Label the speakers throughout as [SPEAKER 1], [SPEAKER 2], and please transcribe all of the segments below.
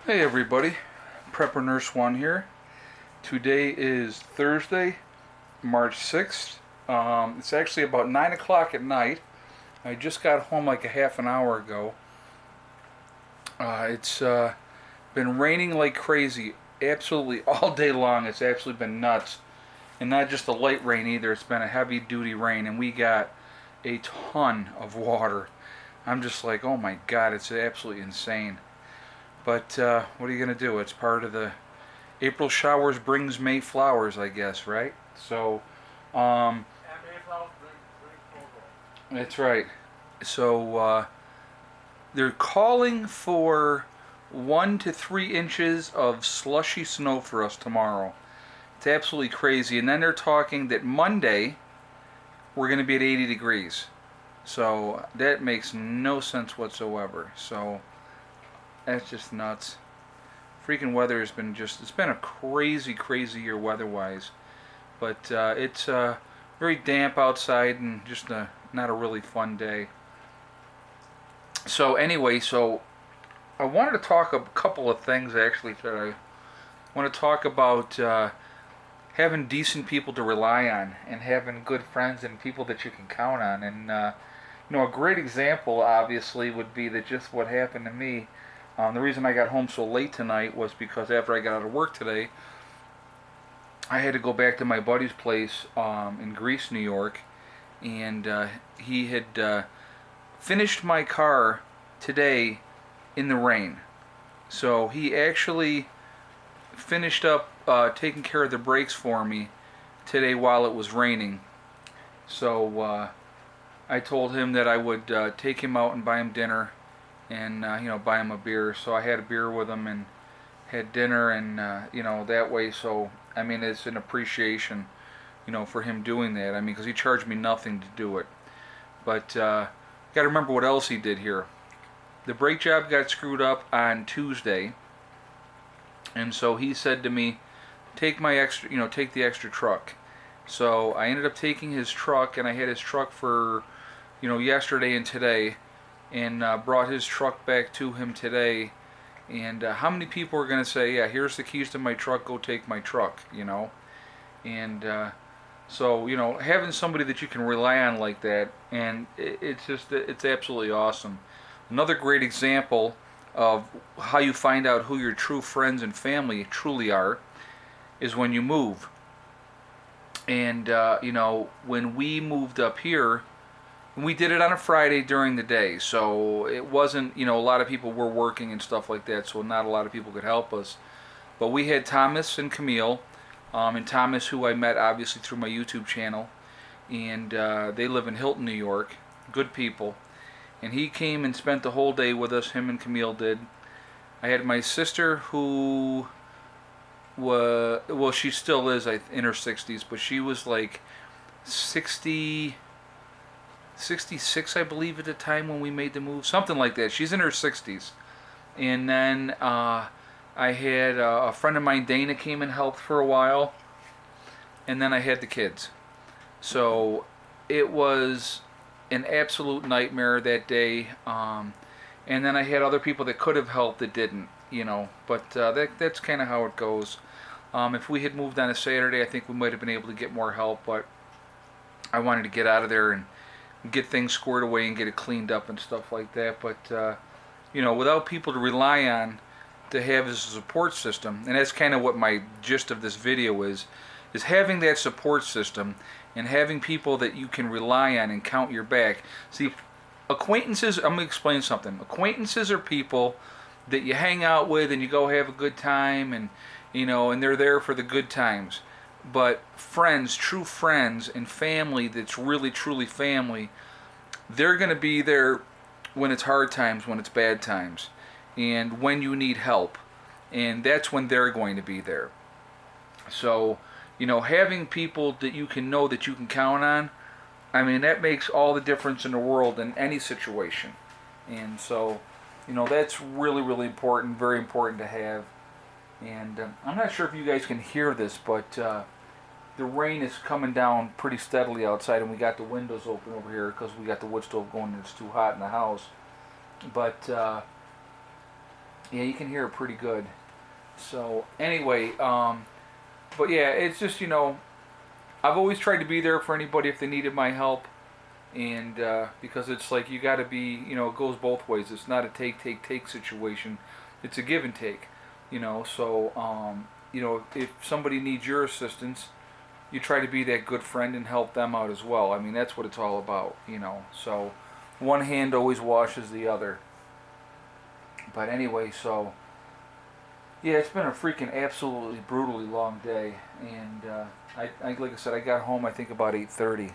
[SPEAKER 1] Hey everybody, Prepper Nurse One here. Today is Thursday, March 6th. It's actually about 9 o'clock at night. I just got home like a half an hour ago. It's been raining like crazy absolutely all day long. It's absolutely been nuts. And not just a light rain either, it's been a heavy duty rain, and we got a ton of water. I'm just like, oh my god, it's absolutely insane. But what are you going to do? It's part of the April showers brings May flowers, I guess, right? So, um, that's right. So they're calling for 1 to 3 inches of slushy snow for us tomorrow. It's absolutely crazy. And then they're talking that Monday we're going to be at 80 degrees. So that makes no sense whatsoever. So that's just nuts. Freaking weather has been it's been a crazy, crazy year weather-wise. But it's very damp outside and just not a really fun day. So anyway, I wanted to talk a couple of things actually today. I want to talk about having decent people to rely on and having good friends and people that you can count on. And a great example obviously would be that just what happened to me. The reason I got home so late tonight was because after I got out of work today, I had to go back to my buddy's place in Greece, New York, and he had finished my car today in the rain. So he actually finished up taking care of the brakes for me today while it was raining. So I told him that I would take him out and buy him dinner and buy him a beer. So I had a beer with him and had dinner, and that way. So I mean, it's an appreciation, for him doing that. I mean, because he charged me nothing to do it. But got to remember what else he did here. The brake job got screwed up on Tuesday, and so he said to me, "Take my extra, take the extra truck." So I ended up taking his truck, and I had his truck for, yesterday and today, and brought his truck back to him today. And how many people are going to say, "Yeah, here's the keys to my truck. Go take my truck," And so having somebody that you can rely on like that, and it's absolutely awesome. Another great example of how you find out who your true friends and family truly are is when you move. And when we moved up here, we did it on a Friday during the day, so it wasn't, a lot of people were working and stuff like that, so not a lot of people could help us. But we had Thomas and Camille, and Thomas, who I met obviously through my YouTube channel, and they live in Hilton, New York. Good people. And he came and spent the whole day with us, him and Camille did. I had my sister who well, she still is in her 60s, but she was like 60, 66, I believe, at the time when we made the move. Something like that. She's in her 60s. And then I had a friend of mine, Dana, came and helped for a while. And then I had the kids. So it was an absolute nightmare that day. And then I had other people that could have helped that didn't, But that's kind of how it goes. If we had moved on a Saturday, I think we might have been able to get more help. But I wanted to get out of there and get things squared away and get it cleaned up and stuff like that. But without people to rely on to have as a support system, and that's kind of what my gist of this video is having that support system and having people that you can rely on and count your back. See, acquaintances, I'm going to explain something. Acquaintances are people that you hang out with and you go have a good time, and and they're there for the good times. But friends, true friends, and family that's really truly family, they're going to be there when it's hard times, when it's bad times, and when you need help. And that's when they're going to be there. So, having people that you can know that you can count on, I mean, that makes all the difference in the world in any situation. And so, that's really, really important, very important to have. And I'm not sure if you guys can hear this, but the rain is coming down pretty steadily outside, and we got the windows open over here because we got the wood stove going and it's too hot in the house. But Yeah, you can hear it pretty good. So anyway, but yeah, it's just I've always tried to be there for anybody if they needed my help, and because it's like you got to be, it goes both ways. It's not a take situation. It's a give and take, So if somebody needs your assistance, you try to be that good friend and help them out as well. I mean, that's what it's all about. So one hand always washes the other. But anyway, so yeah, it's been a freaking absolutely brutally long day, and I like I said, I got home I think about 8:30,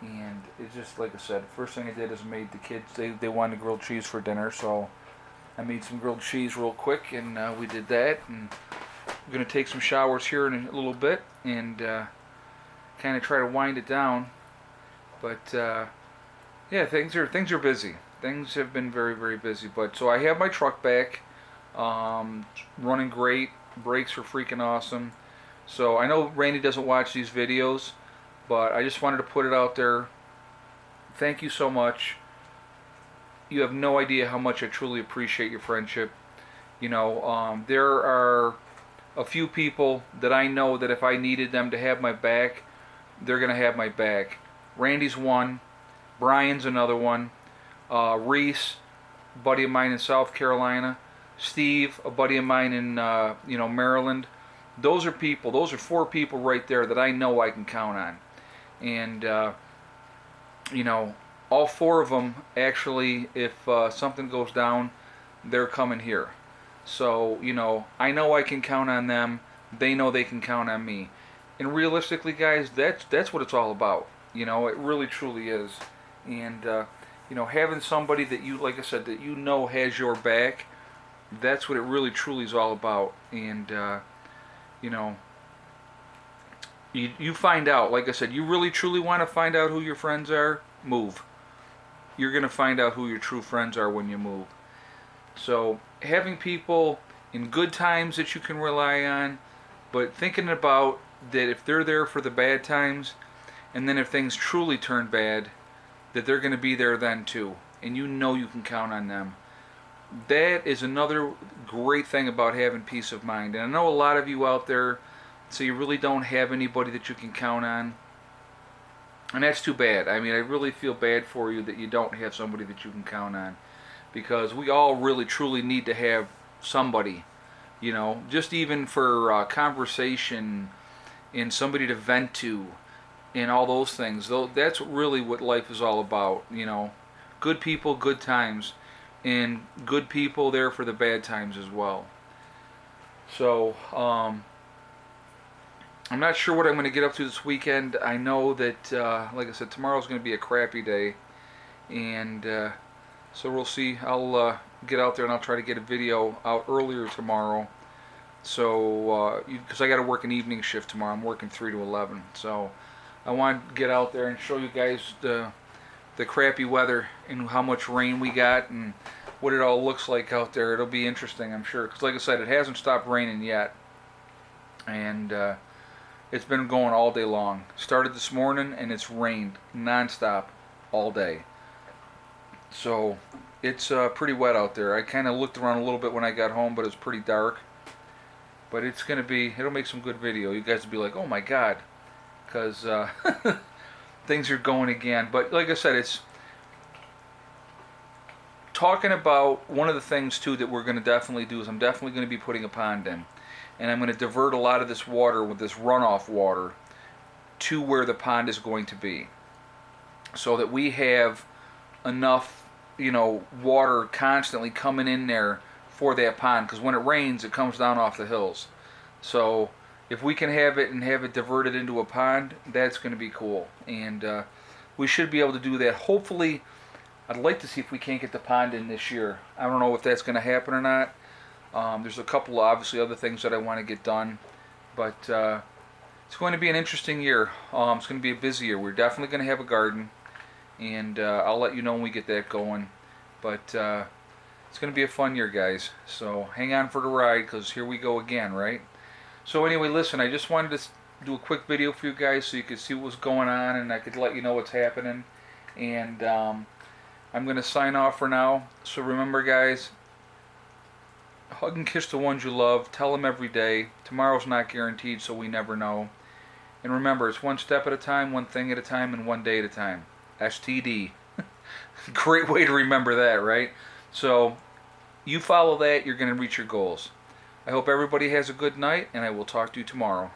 [SPEAKER 1] and it's just like I said, first thing I did is made the kids they wanted grilled cheese for dinner, so I made some grilled cheese real quick, and we did that, and I'm gonna take some showers here in a little bit, and kind of try to wind it down, but yeah, things are busy. Things have been very very busy, but so I have my truck back. Running great. Brakes are freaking awesome. So I know Randy doesn't watch these videos, but I just wanted to put it out there. Thank you so much. You have no idea how much I truly appreciate your friendship. There are a few people that I know that if I needed them to have my back, they're going to have my back. Randy's one. Brian's another one. Reese, a buddy of mine in South Carolina. Steve, a buddy of mine in Maryland. Those are people. Those are 4 people right there that I know I can count on, and all 4 of them actually, if something goes down, they're coming here. So I know I can count on them. They know they can count on me, and realistically, guys, that's what it's all about. It really truly is, and having somebody that you, like I said, that has your back. That's what it really truly is all about, and you find out, like I said, you really truly want to find out who your friends are, move. You're going to find out who your true friends are when you move. So having people in good times that you can rely on, but thinking about that if they're there for the bad times, and then if things truly turn bad, that they're going to be there then too, and you can count on them. That is another great thing about having peace of mind. And I know a lot of you out there, so you really don't have anybody that you can count on. And that's too bad. I mean, I really feel bad for you that you don't have somebody that you can count on. Because we all really, truly need to have somebody, just even for conversation and somebody to vent to and all those things. That's really what life is all about, Good people, good times. And good people there for the bad times as well. So, I'm not sure what I'm going to get up to this weekend. I know that, like I said, tomorrow's going to be a crappy day. And so we'll see. I'll get out there and I'll try to get a video out earlier tomorrow. So, because I got to work an evening shift tomorrow. I'm working 3 to 11. So, I want to get out there and show you guys the crappy weather and how much rain we got and what it all looks like out there. It'll be interesting, I'm sure, because like I said, it hasn't stopped raining yet, and it's been going all day long. Started this morning and it's rained non-stop all day, so it's pretty wet out there. I kind of looked around a little bit when I got home, but it's pretty dark, but it'll make some good video. You guys will be like, oh my god, because things are going again. But like I said, it's talking about one of the things too that we're going to definitely do is I'm definitely going to be putting a pond in, and I'm going to divert a lot of this water with this runoff water to where the pond is going to be, so that we have enough water constantly coming in there for that pond, because when it rains it comes down off the hills. So if we can have it diverted into a pond, that's going to be cool. And we should be able to do that. Hopefully, I'd like to see if we can't get the pond in this year. I don't know if that's going to happen or not. There's a couple of obviously other things that I want to get done. But it's going to be an interesting year. It's going to be a busy year. We're definitely going to have a garden. And I'll let you know when we get that going. But it's going to be a fun year, guys. So hang on for the ride, because here we go again, right? So anyway, listen, I just wanted to do a quick video for you guys so you could see what was going on and I could let you know what's happening. And I'm going to sign off for now. So remember, guys, Hug and kiss the ones you love. Tell them every day. Tomorrow's not guaranteed, so we never know. And remember, it's one step at a time, one thing at a time, and one day at a time. STD. Great way to remember that, right? So, you follow that, you're going to reach your goals. I hope everybody has a good night, and I will talk to you tomorrow.